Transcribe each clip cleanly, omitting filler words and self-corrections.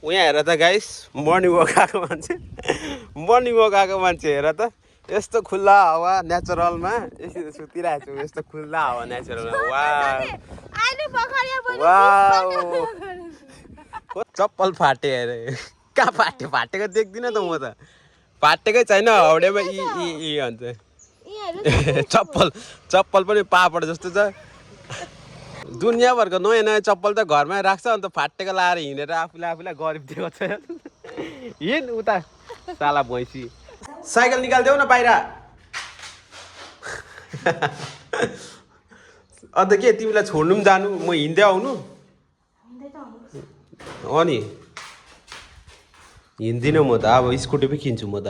उहाँ हेर त गाइस मर्निङ वक आएको मान्छे हेर त यस्तो खुल्ला हावा नेचरलमा यसरी सुतिरहेको छु यस्तो खुल्ला हावा नेचरलमा वाउ चप्पल फाटे अरे कहाँ फाटेको देख्दिनँ त म त फाटेकै छैन हाउडेमा यी भन्छ चप्पल पनि पापड जस्तो छ दुनियाँभरको नयाँ चप्पल त घरमै राख्छ अन्त फाटेको लाएर हिँडेर आफूलाई गरिब दिएको छ हिँड उता साला भैँसी साइकल निकालिदेऊ न बाहिर अन्त के तिमीलाई छोड्नु पनि जानु म हिँड्दै आउनु हो नि हिँड्दिनँ म त अब स्कुटी पो किन्छु म त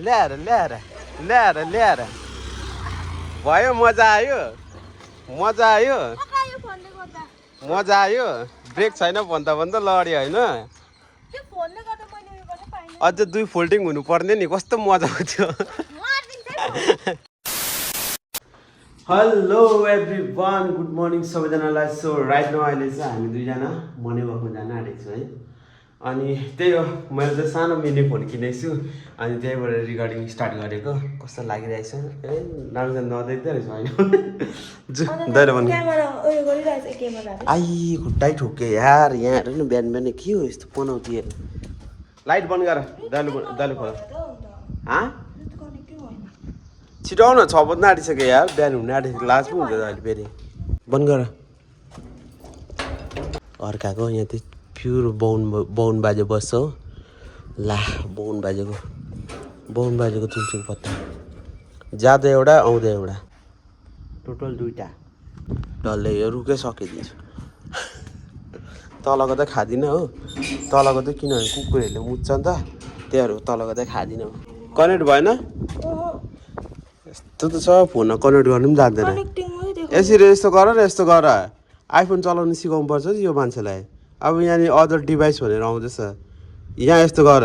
ल्याएर भयो मजा आयो ब्रेक छैन भन्दा लड्यो होइन अझ 2 फोल्डिङ हुनु पर्ने नि कस्तो मजा आउँथ्यो हेलो एभ्रिवान गुड मर्निङ सबैजनालाई सो राइट नाउ अहिले चाहिँ हामी दुईजना मर्निङ वकमा जान आँटेको छु है अनि त्यही हो मैले चाहिँ सानो मिनी फोन किनेको छु अनि त्यहीबाट रिकर्डिङ स्टार्ट गरेको कस्तो लागिरहेछ ए राम्रो नदेख्दै रहेछ होइन आई खुट्टै ठोके यार यहाँ हेर न बिहान के हो यस्तो पनाउती लाइट बन्द गर दालु खोला छिटो आउन 6 बज्न आँटिसक्यो यार बिहान हुन आँटिसक्यो लाज पो हुन्छ अहिले फेरि बन्द गर अर्काको यहाँ चाहिँ प्युर बाहुन बाजे बस्छ हो ला बाहुन बाजेको चुलचुल पत्ता जाँदा एउटा आउँदा एउटा टोटल 2टा डल्लै यो रुकै सकिदिन्छु तलको त खाँदिनँ हो तलको त किनभने कुकुरहरूले मुत्छ नि त त्यहीहरू तलको त खाँदिनँ कनेक्ट भएन यस्तो त छ फोनमा कनेक्ट गर्नु पनि जान्दैन यसरी यस्तो गर आइफोन चलाउनु सिकाउनु पर्छ नि यो मान्छेलाई अब यहाँनिर अदर डिभाइस भनेर आउँदैछ यहाँ यस्तो गर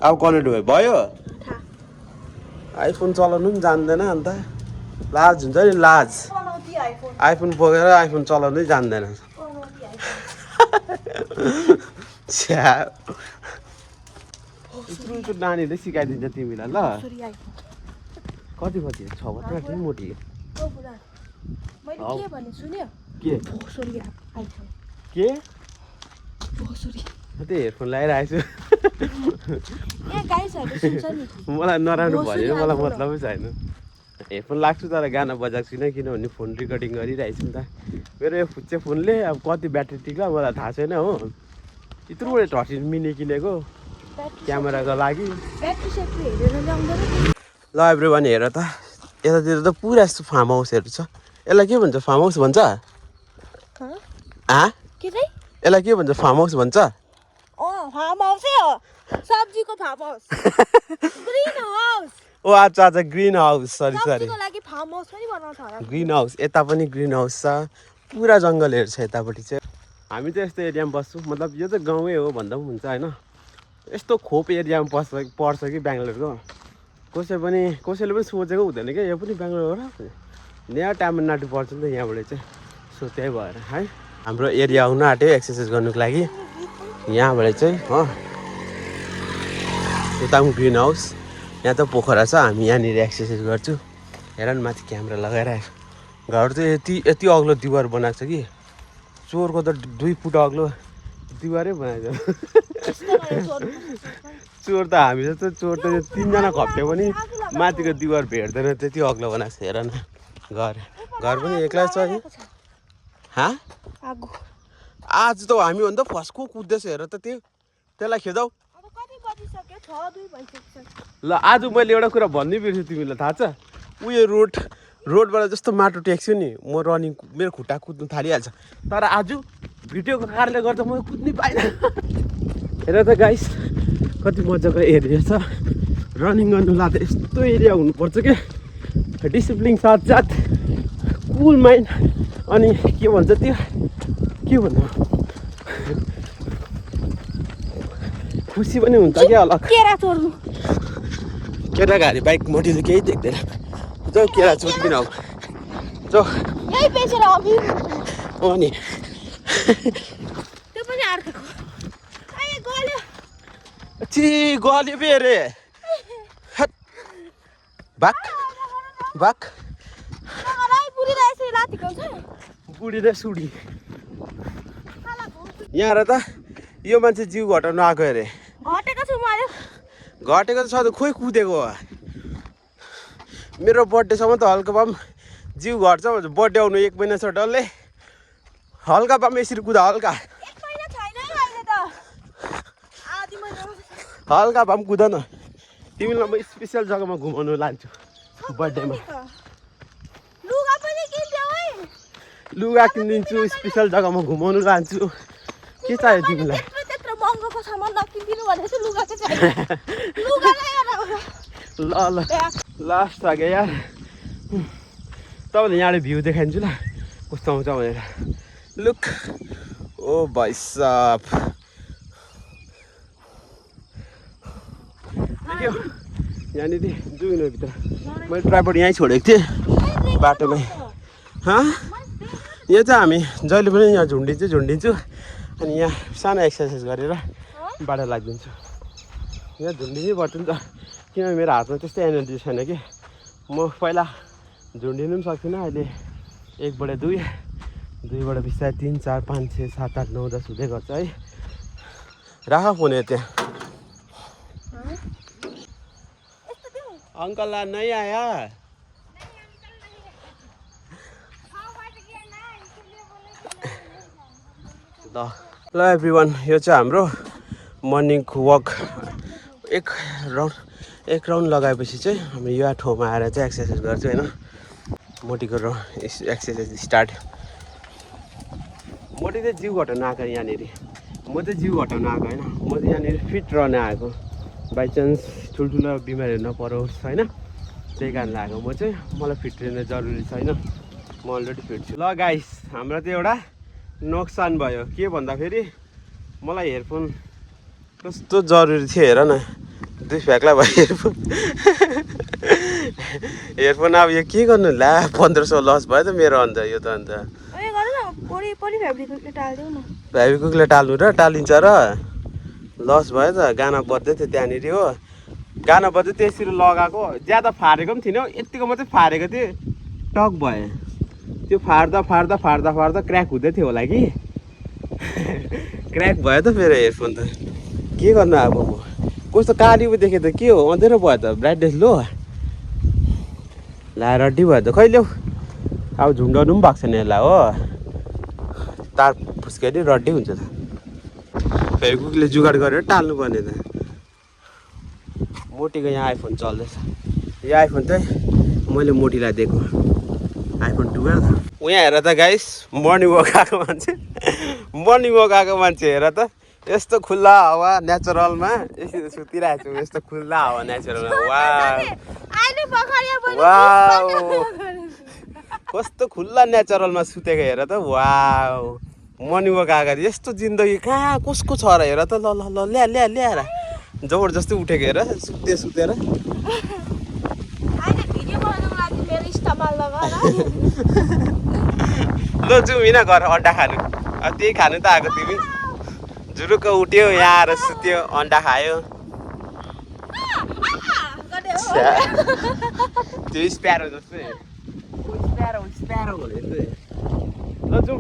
अब कनेक्ट भयो आइफोन चलाउनु पनि जान्दैन अन्त लाज हुन्छ नि लाज आइफोन बोकेर आइफोन चलाउनै जान्दैन नानीले सिकाइदिन्छ तिमीलाई ल कति बजी 6 बज्न आँट्यो मोटी के त्यही हेडफोन लगाएर आएछु मलाई नराम्रो भन्यो मलाई मतलबै छैन हेडफोन लाग्छु तर गाना बजाएको छुइनँ किनभने फोन रिकर्डिङ गरिरहेको छु नि त मेरो यो फुच्चे फोनले अब कति ब्याट्री टिक्ला मलाई थाहा छैन हो यत्रो बढी 13 मिनी किनेको क्यामेराको लागि ल एभ्रिवान हेर त यतातिर त पुरा यस्तो फार्म हाउसहरू छ यसलाई के भन्छ फार्म हाउस भन्छ यसलाई के भन्छ फार्म हाउस भन्छ ओ अच्छा green house sorry green house यता पनि ग्रिन हाउस छ पुरा जङ्गलहरू छ यतापट्टि चाहिँ हामी चाहिँ यस्तो एरियामा बस्छौँ मतलब यो चाहिँ गाउँै हो भन्दा पनि हुन्छ होइन यस्तो खोप एरियामा पर्छ कि बेङ्गलोरको कसैले पनि सोचेको हुँदैन क्या यो पनि बेङ्गलोर हो र नयाँ तामिलनाडु पर्छ नि त यहाँबाट चाहिँ सो त्यही भएर है हाम्रो एरिया आउनु आँट्यो एक्सर्साइज गर्नुको लागि यहाँबाट चाहिँ हो यता पनि ग्रिन हाउस यहाँ त पोखरा छ हामी यहाँनिर एक्सर्साइज गर्छु हेर न माथि क्यामेरा लगाएर घर चाहिँ यति अग्लो दिवार बनाएको छ कि चोरको त 2 फुट अग्लो दिवारै बनाएको छ चोर त हामी जस्तो चोर त 3 जना खप्यो पनि माथिको दिवार भेट्दैन त्यति अग्लो बनाएको छ हेर न घर पनि एक्लै छ नि आज त हामीभन्दा फर्स्ट को कुद्दैछ हेर त त्यसलाई खेदाउ ल आज मैले एउटा कुरा भन्नै बिर्सेँ तिमीलाई थाहा छ उयो रोडबाट जस्तो माटो टेक्छु नि म रनिङ मेरो खुट्टा कुद्नु थालिहाल्छ तर आज भिडियोको कारणले गर्दा म कुद्नै पाइनँ हेर त गाइस कति मजाको एरिया छ रनिङ गर्नु लाँदा यस्तो एरिया हुनुपर्छ क्या डिसिप्लिन साथ कुल माइन्ड अनि के भन्छ त्यो के भन्नु खुसी पनि हुन्छ क्या अलग केटाघारी बाइक मोटीले केही देख्दैन जाऊ केरा चोटिदिन अब जाऊ अनि अर्को आइ गल्यो छि गल्यो बे रे हट बाक बाक नगराइ बुढी रहेछ लाती खाउँछ बुढी र सुडी यहाँ र त यो मान्छे जिउ घटाउनु आएको अरे घटेको छु म अहिले घटेको त छ त खोइ कुदेको हो मेरो बर्थडेसम्म त हल्का भए पनि जिउ घट्छ भन्छ बर्थडे आउनु 1 महिना छ डल्लै हल्का भए पनि यसरी कुदा हल्का 1 महिना छैन है अहिले त आधी महिना हल्का भए पनि कुद न तिमीलाई म स्पेसल जग्गामा घुमाउनु लान्छु बर्थडेमा लुगा पनि किन्देऊ है लुगा किनिदिन्छु स्पेसल जग्गामा घुमाउनु लान्छु के चाहियो तिमीलाई त्यत्रो महँगोको सामान नकिन्दिनु भनेको लुगा चाहिँ चाहियो लुगा ल्याएर ल ल लास्ट लाग्यो यार तपाईँले यहाँबाट भ्यू देखाइदिन्छु ल कस्तो आउँछ भनेर लुक ओ भाइ साहब देखियो यहाँनिर दुईभित्र मैले ट्राइपड यहीँ छोडेको थिएँ बाटोमै यहाँ चाहिँ हामी जहिले पनि यहाँ झुन्डिन्छु अनि यहाँ सानो एक्सर्साइज गरेर बाटो लाग्दिन्छु यहाँ झुन्डिनै पर्छ नि त किनभने मेरो हातमा त्यस्तै एनर्जी छैन कि म पहिला झुन्डिनु पनि सक्दिनँ अहिले 1 बाट 2 2 बाट बिस्तारै 3 4 5 6 7 8 9 10 हुँदै गर्छ है राख फोन त्यहाँ अंकल नहीं आया ल एभ्रिवान यो चाहिँ हाम्रो मर्निङ वक एक राउन्ड लगाएपछि चाहिँ हामी यो ठाउँमा आएर चाहिँ एक्सर्साइज गर्छु हैन मोटीको एक्सर्साइज स्टार्ट मोटी चाहिँ जिउ घटाउन आएको यहाँनिर म चाहिँ जिउ घटाउन आएको हैन म चाहिँ यहाँनिर फिट रहन आएको बाई चान्स ठुल्ठुलो बिमारीहरू नपरोस् हैन त्यही कारणले आएको म चाहिँ मलाई फिट रहन जरुरी छैन म अलरेडी फिट छु ल गाइस हाम्रो चाहिँ एउटा नोक्सान भयो के भन्दाखेरि मलाई हेडफोन कस्तो जरुरी थियो हेर न 2 फ्याक्ला भयो हेडफोन अब यो के गर्नु ला 1500 लस भयो त मेरो अन्त यो त अन्त फेभिक्विकले टाल्नु र टालिन्छ र लस भयो त गाना बज्दै थियो त्यहाँनिर हो गाना बज्दै त्यसरी लगाएको ज्यादा फारेको पनि थिएन यतिको मात्रै फारेको थियो टक भयो त्यो फाड्दा क्र्याक हुँदै थियो होला कि क्र्याक भयो त मेरो हेडफोन त के गर्नु अब म कस्तो काली पो देखेँ त के हो अँधेरो भयो त ब्राइटनेस लो ला रड्डी भयो त कहिले अब झुन्डाउनु पनि भएको छैन यसलाई हो तार फुस्क्यो नि रड्डी हुन्छ त फेभिक्विकले जुगाड गरेर टाल्नु पर्ने त मोटीको यहाँ आइफोन चल्दैछ यो आइफोन चाहिँ मैले मोटीलाई दिएको आइफोन 12 यहाँ हेर त गाइस मर्निङ वक आएको मान्छे हेर त यस्तो खुल्ला हावा नेचुरलमा यसरी सुतिरहेको छु यस्तो खुल्ला हावा नेचुरलमा वाउ कस्तो खुल्ला नेचुरलमा सुतेको हेर त वाउ मर्निङ वक आएको यस्तो जिन्दगी कहाँ कसको छ र हेर त ल ल्याएर जबरजस्ती उठेको हेर सुतेर ल जाउँ होइन घर अन्डा खानु अब त्यही खानु त आएको तिमी जुरुक्क उठ्यो यहाँ आएर सुत्यो अन्डा खायो त्यो स्प्यारो जस्तै स्प्यारो भने ल जाउँ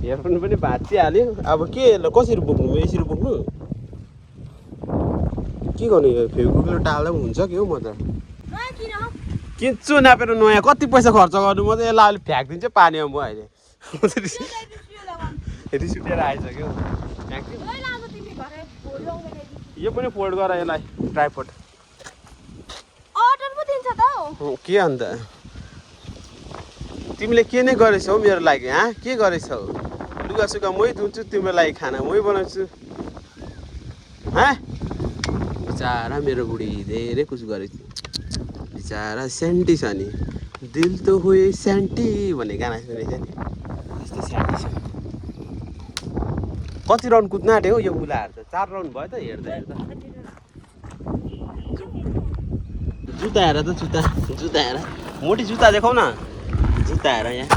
हेडफोन पनि भाँचिहाल्यो अब के कसरी बोक्नु यसरी बोक्नु के गर्नु यो फेभिक्विकले टाल्दा पनि हुन्छ कि हो म त किन्छु नापेर नयाँ कति पैसा खर्च गर्नु म त यसलाई अलिक फ्याँकिदिन्छु पानीमा म अहिले रिस उठेर आइसक्यो यो पनि फोल्ड गर यसलाई ट्राइपड के अन्त तिमीले के नै गरेछौ मेरो लागि के गरेछौ लुगासुगा मै धुन्छु तिम्रो लागि खाना मै बनाउँछु बिचारा मेरो बुढी धेरै कुछ गरेछ बिचारा सेन्टी छ नि दिल त हुए सेन्टी भन्ने गाना सुनेको नि त्यस्तो सेन्टी छ कति राउन्ड कुद्न आँट्यो यो मुलाहरू त 4 राउन्ड भयो त हेर्दा जुत्ता हेर त जुत्ता हेर मोटी जुत्ता देखाउ न जुत्ता हेर यहाँ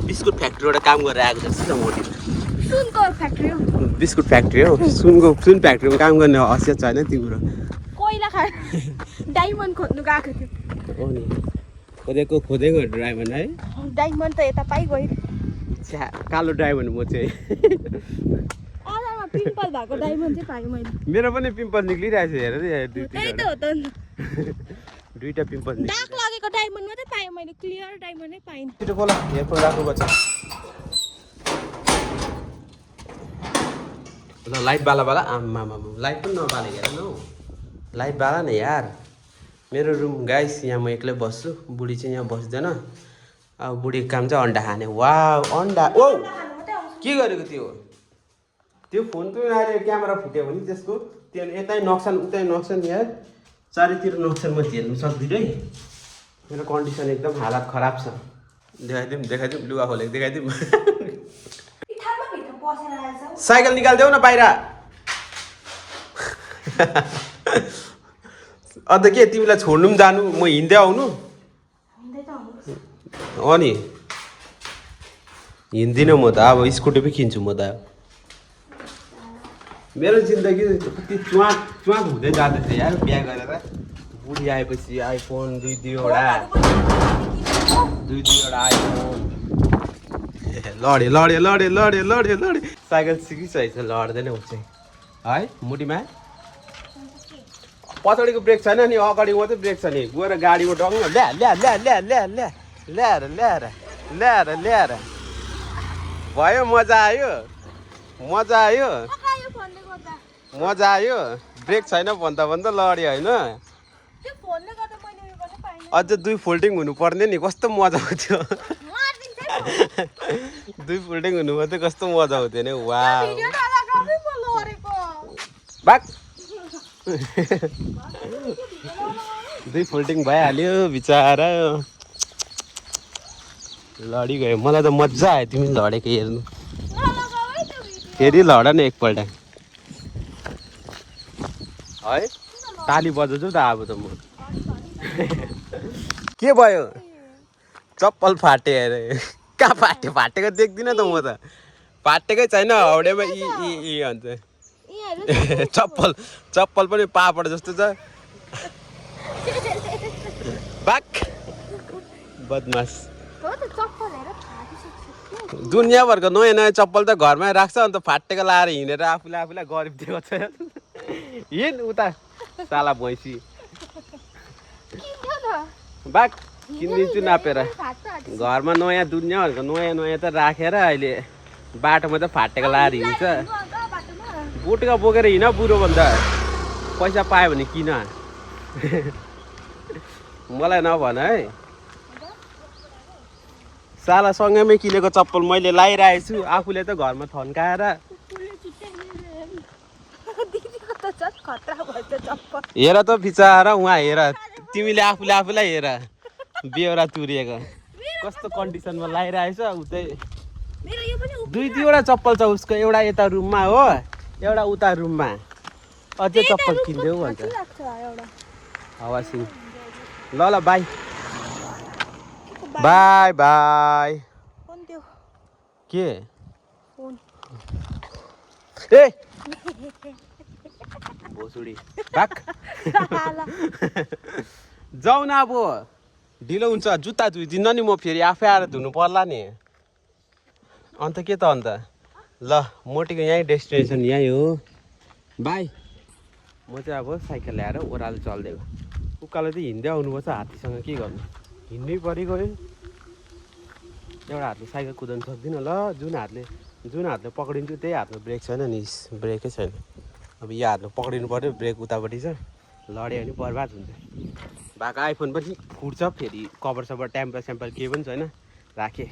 बिस्कुट फ्याक्ट्रीबाट काम गरेर आएको जस्तो छ मोटी सुनको फ्याक्ट्री हो बिस्कुट फ्याक्ट्री हो सुन फ्याक्ट्रीमा काम गर्ने हसियत छैन तिम्रो कोइला खा डायमन्ड खोज्नु गएको थियो हो नि खोजेको ड्राइभर है डायमन्ड त यता पाइगयो छ्या कालो ड्राइभर म चाहिँ अनुहारमा पिम्पल भएको डायमन्ड चाहिँ पाएँ मैले मेरो पनि पिम्पल निक्लिरहेको छ हेर त्यही त हो त दुईटा पिम्पल दाग लागेको डायमन्ड मात्रै पाएँ मैले क्लियर डायमन्डै पाइनँ छिटो खोला हेरफोन राख्नुपर्छ ल लाइट बाला आम्मा लाइट पनि नबाले हेर न हौ लाइट बाला न यार मेरो रुम गाइस यहाँ म एक्लै बस्छु बुढी चाहिँ यहाँ बस्दैन अब बुढीको काम चाहिँ अन्डा खाने वा अन्डा ओ के गरेको त्यो फोन पनि आएर क्यामेरा फुट्यो भने त्यसको त्यो यतै नक्सान उतै नक्सान यार चारैतिर नक्सान म हेर्नु सक्दिनँ है मेरो कन्डिसन एकदम हालत खराब छ देखाइदिउँ लुगा खोलेको देखाइदिउँ साइकल निकालिदेऊ न बाहिर अन्त के तिमीलाई छोड्नु पनि जानु म हिँड्दै आउनु अनि हिँड्दिनँ म त अब स्कुटी पनि किन्छु म त मेरो जिन्दगी कति च्वाक हुँदै जाँदैछ यार बिहा गरेर बुढी आएपछि आइफोन दुईवटा आइफोन लड्यो साइकल सिकिसकेको छ लड्दैन ऊ चाहिँ है मुटीमा पछाडिको ब्रेक छैन नि अगाडि मात्रै ब्रेक छ नि गएर गाडीमा डङ्ग ल्याएर भयो मजा आयो ब्रेक छैन भन्दा लड्यो होइन अझ 2 फोल्डिङ हुनुपर्ने नि कस्तो मजा आउँथ्यो 2 फोल्डिङ हुनु मात्रै कस्तो मजा आउँथ्यो नि वा बाक 2 फोल्डिङ भइहाल्यो बिचारा लडी गयो मलाई त मजा आयो तिमी लडेको हेर्नु फेरि लड न एकपल्ट है ताली बजाउँछु त अब त म के भयो चप्पल फाटे अरे कहाँ फाटेको देख्दिनँ त म त फाटेकै छैन हाउडेमा यी भन्छ चप्पल पनि पापड जस्तो छ बाक बदमास दुनियाँभरको नयाँ चप्पल त घरमै राख्छ अन्त फाटेको लाएर हिँडेर आफूलाई गरिब दिएको छ हिँड उता साला भैँसी बाक किनिदिन्छु नापेर घरमा नयाँ दुनियाँभरको नयाँ त राखेर अहिले बाटोमा त फाटेको लाएर हिँड्छ बुटका बोकेर हिँड बुढो भन्दा पैसा पायो भने किन मलाई नभन है साला सँगैमै किनेको चप्पल मैले लगाइरहेको छु आफूले त घरमा थन्काएर हेर त बिचारा उहाँ हेर तिमीले आफूलाई हेर बेहोरा तुरिएको कस्तो कन्डिसनमा लगाइरहेछ उतै 2-2वटा चप्पल छ उसको एउटा यता रुममा हो एउटा उता रुममा अझै चप्पल किनिदेऊ भन्छ हावासिङ ल बाई बाई के ए भोसुडी बाक जाऊ न अब ढिलो हुन्छ जुत्ता धुइदिन्न नि म फेरि आफै आएर धुनु पर्ला नि अन्त के त अन्त ल मोटीको यहीँ डेस्टिनेसन यहीँ हो बाई म चाहिँ अब साइकल ल्याएर ओह्रालो चल्दिएको उकालो चाहिँ हिँड्दै आउनुपर्छ हात्तीसँग के गर्नु हिँड्नै परेको एउटा हातले साइकल कुदाउनु सक्दिनँ ल जुन हातले पक्रिन्छु त्यही हातमा ब्रेक छैन नि ब्रेकै छैन अब यो हातमा पक्रिनु पऱ्यो ब्रेक उतापट्टि छ लड्यो भने बर्बाद हुन्छ भएको आइफोन पनि फुट्छ फेरि कभर सभर ट्याम्पर स्याम्पर केही पनि छैन राखेँ